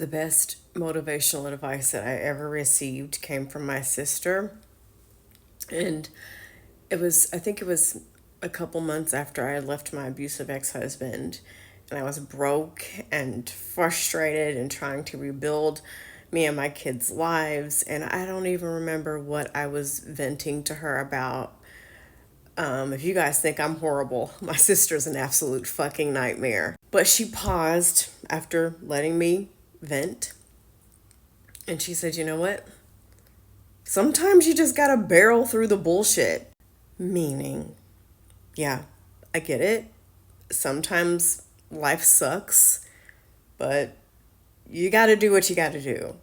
The best motivational advice that I ever received came from my sister. And I think it was a couple months after I had left my abusive ex husband. And I was broke and frustrated and trying to rebuild me and my kids' lives. And I don't even remember what I was venting to her about. If you guys think I'm horrible, my sister's an absolute fucking nightmare. But she paused after letting me vent. And she said, "You know what? Sometimes you just gotta barrel through the bullshit." Meaning, yeah, I get it. Sometimes life sucks, but you gotta do what you gotta do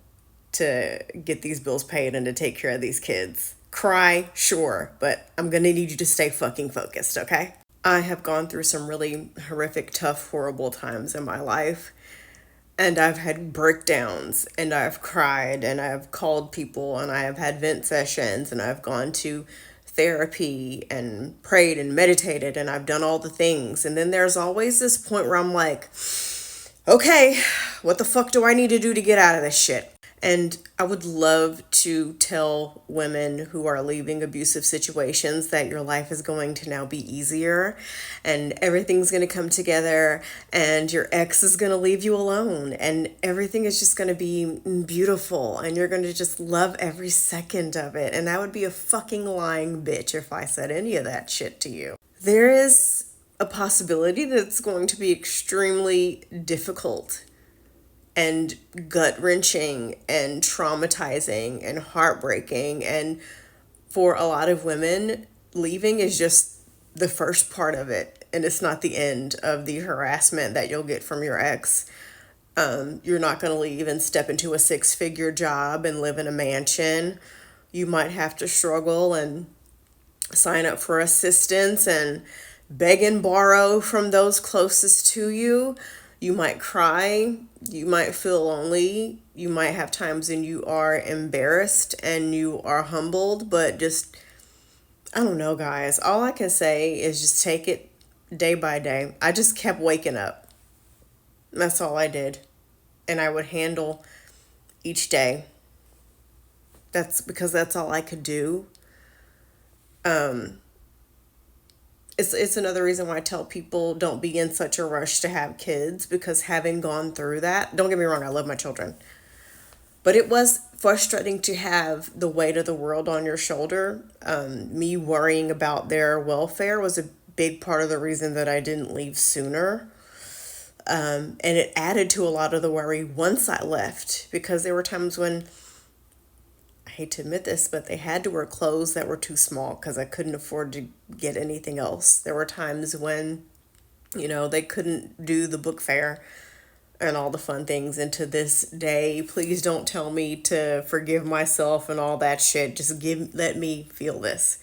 to get these bills paid and to take care of these kids. Cry, sure, but I'm gonna need you to stay fucking focused, okay? I have gone through some really horrific, tough, horrible times in my life. And I've had breakdowns and I've cried and I've called people and I have had vent sessions and I've gone to therapy and prayed and meditated and I've done all the things. And then there's always this point where I'm like, okay, what the fuck do I need to do to get out of this shit? And I would love to tell women who are leaving abusive situations that your life is going to now be easier and everything's going to come together and your ex is going to leave you alone and everything is just going to be beautiful and you're going to just love every second of it. And I would be a fucking lying bitch if I said any of that shit to you. There is a possibility that it's going to be extremely difficult and gut wrenching and traumatizing and heartbreaking. And for a lot of women, leaving is just the first part of it. And it's not the end of the harassment that you'll get from your ex. You're not going to leave and step into a 6-figure job and live in a mansion. You might have to struggle and sign up for assistance and beg and borrow from those closest to you. You might cry, you might feel lonely, you might have times when you are embarrassed and you are humbled, but just, I don't know, guys. All I can say is just take it day by day. I just kept waking up. That's all I did. And I would handle each day. That's because that's all I could do. It's another reason why I tell people don't be in such a rush to have kids, because having gone through that, don't get me wrong, I love my children. But it was frustrating to have the weight of the world on your shoulder. Me worrying about their welfare was a big part of the reason that I didn't leave sooner. And it added to a lot of the worry once I left, because there were times when, I hate to admit this, but they had to wear clothes that were too small because I couldn't afford to get anything else. There were times when, they couldn't do the book fair and all the fun things. And to this day, please don't tell me to forgive myself and all that shit. Just let me feel this.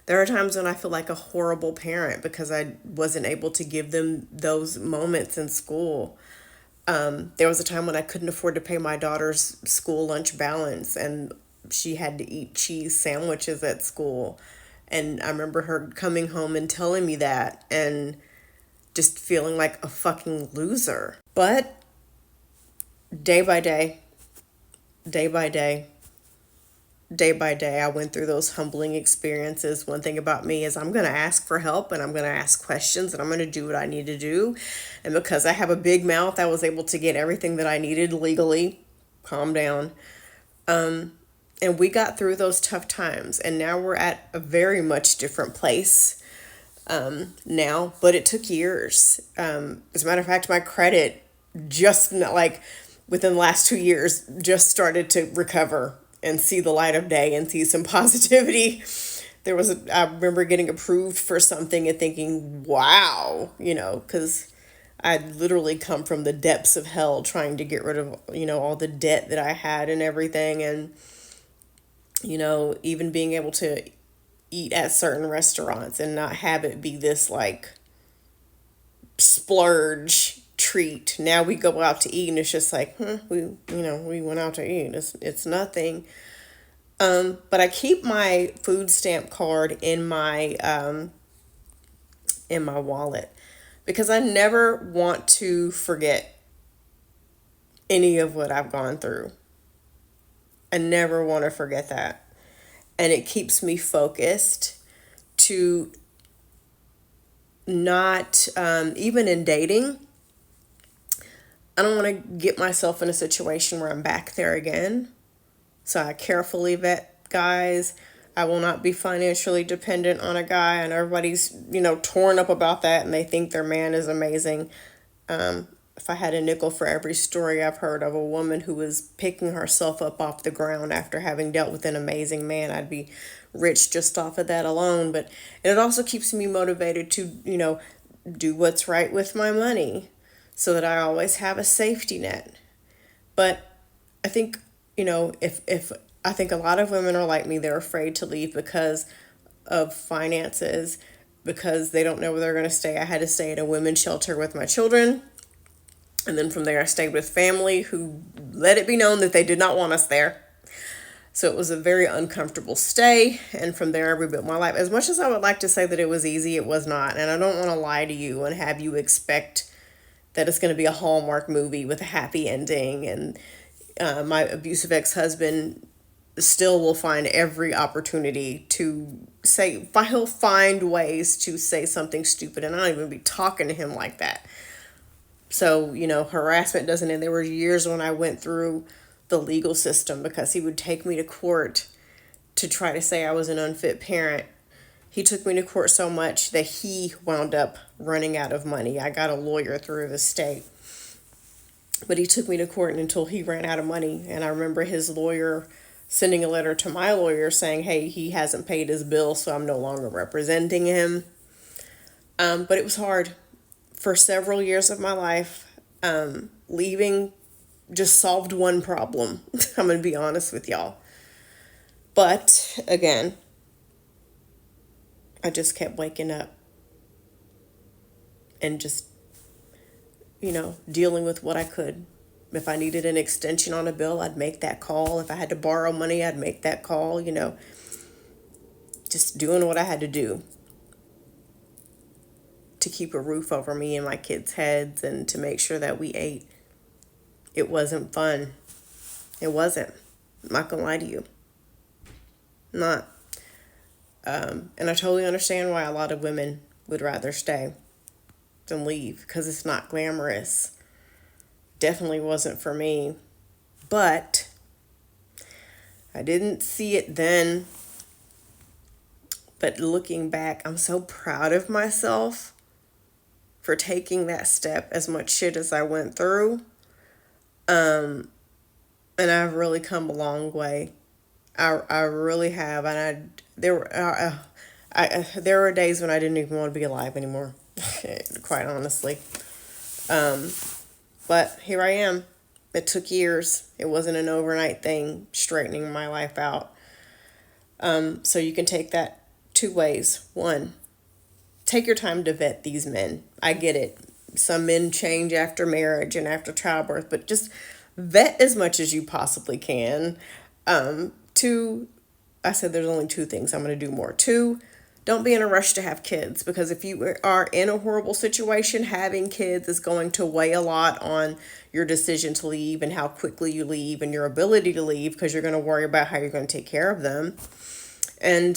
There are times when I feel like a horrible parent because I wasn't able to give them those moments in school. There was a time when I couldn't afford to pay my daughter's school lunch balance and she had to eat cheese sandwiches at school. And I remember her coming home and telling me that and just feeling like a fucking loser. But day by day, day by day, day by day, I went through those humbling experiences. One thing about me is I'm going to ask for help and I'm going to ask questions and I'm going to do what I need to do. And because I have a big mouth, I was able to get everything that I needed legally. Calm down. And we got through those tough times. And now we're at a very much different place now. But it took years. As a matter of fact, my credit just like within the last 2 years just started to recover and see the light of day and see some positivity. I remember getting approved for something and thinking, wow, because I'd literally come from the depths of hell trying to get rid of, all the debt that I had and everything. And, even being able to eat at certain restaurants and not have it be this like splurge treat. Now we go out to eat and it's just like, we went out to eat. It's nothing. But I keep my food stamp card in my wallet because I never want to forget any of what I've gone through. I never want to forget that. And it keeps me focused to not, even in dating, I don't want to get myself in a situation where I'm back there again. So I carefully vet guys. I will not be financially dependent on a guy. And everybody's, torn up about that and they think their man is amazing. If I had a nickel for every story I've heard of a woman who was picking herself up off the ground after having dealt with an amazing man, I'd be rich just off of that alone. But and it also keeps me motivated to, do what's right with my money so that I always have a safety net. But I think, if I think a lot of women are like me, they're afraid to leave because of finances, because they don't know where they're going to stay. I had to stay at a women's shelter with my children. And then from there, I stayed with family who let it be known that they did not want us there. So it was a very uncomfortable stay. And from there, I rebuilt my life. As much as I would like to say that it was easy, it was not. And I don't want to lie to you and have you expect that it's going to be a Hallmark movie with a happy ending. And my abusive ex-husband still will find every opportunity to say, he'll find ways to say something stupid. And I don't even be talking to him like that. So, harassment doesn't end. There were years when I went through the legal system because he would take me to court to try to say I was an unfit parent. He took me to court so much that he wound up running out of money. I got a lawyer through the state. But he took me to court until he ran out of money. And I remember his lawyer sending a letter to my lawyer saying, hey, he hasn't paid his bill, so I'm no longer representing him. But it was hard. For several years of my life, leaving just solved one problem. I'm going to be honest with y'all. But again, I just kept waking up and just, dealing with what I could. If I needed an extension on a bill, I'd make that call. If I had to borrow money, I'd make that call, just doing what I had to do to keep a roof over me and my kids' heads and to make sure that we ate. It wasn't fun. It wasn't. I'm not gonna lie to you. Not. And I totally understand why a lot of women would rather stay than leave because it's not glamorous. Definitely wasn't for me. But I didn't see it then. But looking back, I'm so proud of myself for taking that step, as much shit as I went through. And I've really come a long way. I really have. And there were days when I didn't even want to be alive anymore, quite honestly. But here I am. It took years. It wasn't an overnight thing, straightening my life out. So you can take that two ways. One, take your time to vet these men. I get it. Some men change after marriage and after childbirth, but just vet as much as you possibly can. Two, I said there's only two things. I'm going to do more. Two, don't be in a rush to have kids, because if you are in a horrible situation, having kids is going to weigh a lot on your decision to leave and how quickly you leave and your ability to leave, because you're going to worry about how you're going to take care of them. And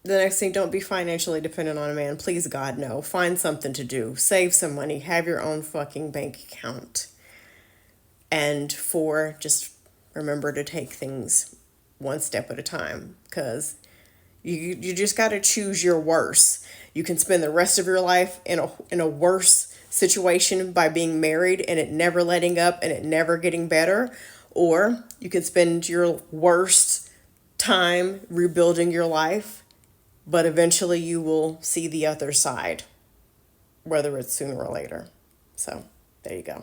the next thing, don't be financially dependent on a man. Please, God, no. Find something to do. Save some money. Have your own fucking bank account. And four, just remember to take things one step at a time, because you just got to choose your worst. You can spend the rest of your life in a worse situation by being married and it never letting up and it never getting better, or you can spend your worst time rebuilding your life, but eventually you will see the other side, whether it's sooner or later. So there you go.